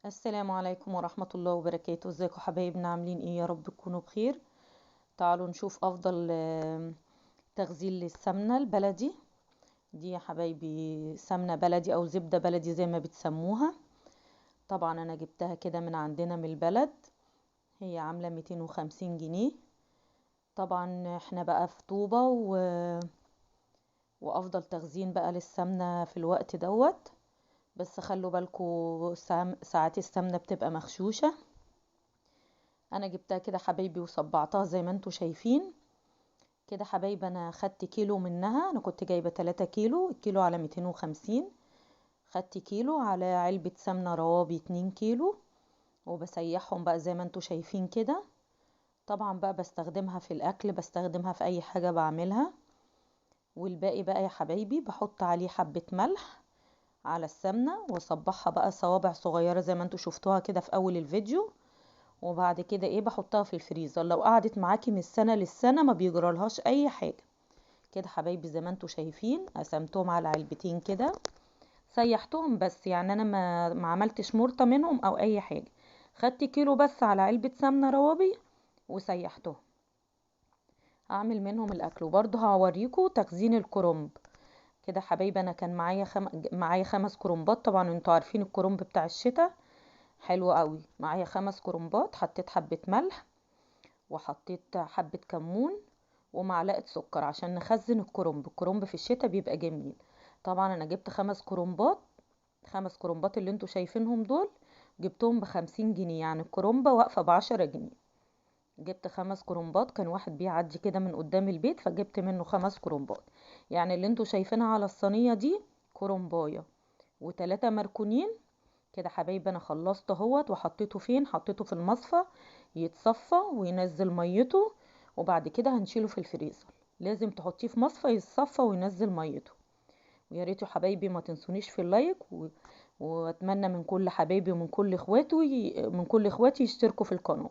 السلام عليكم ورحمة الله وبركاته. ازيكم حبايبنا؟ عاملين ايه؟ يا رب تكونوا بخير. تعالوا نشوف افضل تغذية للسمنة البلدي. دي يا حبايبي سمنة بلدي او زبدة بلدي زي ما بتسموها. طبعا انا جبتها كده من عندنا من البلد. هي عاملة 250 جنيه. طبعا احنا بقى في طوبة وافضل تخزين بقى للسمنة في الوقت دوت. بس خلوا بالكوا ساعات السمنة بتبقى مغشوشة. انا جبتها كده حبايبي وصبعتها زي ما انتوا شايفين كده حبايبي. انا خدت كيلو منها، انا كنت جايبة 3 كيلو، الكيلو على 250. خدت كيلو على علبة سمنة روابي 2 كيلو، وبسيحهم بقى زي ما انتوا شايفين كده. طبعا بقى بستخدمها في الاكل، بستخدمها في اي حاجة بعملها. والباقي بقى يا حبايبي بحط عليه حبة ملح على السمنة، واصبحها بقى صوابع صغيرة زي ما انتوا شفتوها كده في اول الفيديو. وبعد كده بحطها في الفريزر، لو قعدت معاكي من السنة للسنة ما بيجرالهاش اي حاجة. كده حبايبي زي ما انتوا شايفين قسمتهم على علبتين كده، سيحتهم بس، يعني انا ما عملتش مرطة منهم او اي حاجة. خدت كيلو بس على علبة سمنة روابي وسيحتهم. هعمل منهم الاكل، وبرضه هوريكم تخزين الكرنب. كده حبايبي انا كان معايا 5 كرنبات. طبعا انتوا عارفين الكرنب بتاع الشتاء حلو قوي. معايا 5 كرنبات، حطيت حبة ملح وحطيت حبة كمون ومعلقة سكر عشان نخزن الكرنب في الشتاء بيبقى جميل. طبعا انا جبت 5 كرنبات. 5 كرنبات اللي انتوا شايفينهم دول جبتهم ب50 جنيه، يعني الكرنبة واقفة ب10 جنيه. جبت 5 كرنبات، كان واحد بيعدي كده من قدام البيت فجبت منه 5 كرنبات. يعني اللي انتوا شايفينها على الصينية دي كرنباية و3 مركونين. كده حبايبي انا خلصت اهوت، وحطيته فين؟ حطيته في المصفى يتصفى وينزل ميته. وبعد كده هنشيله في الفريزر. لازم تحطيه في مصفى يتصفى وينزل ميته. ويا ريت يا حبايبي ما تنسونيش في اللايك واتمنى من كل حبايبي ومن كل اخواتي من كل اخواتي يشتركوا في القناة.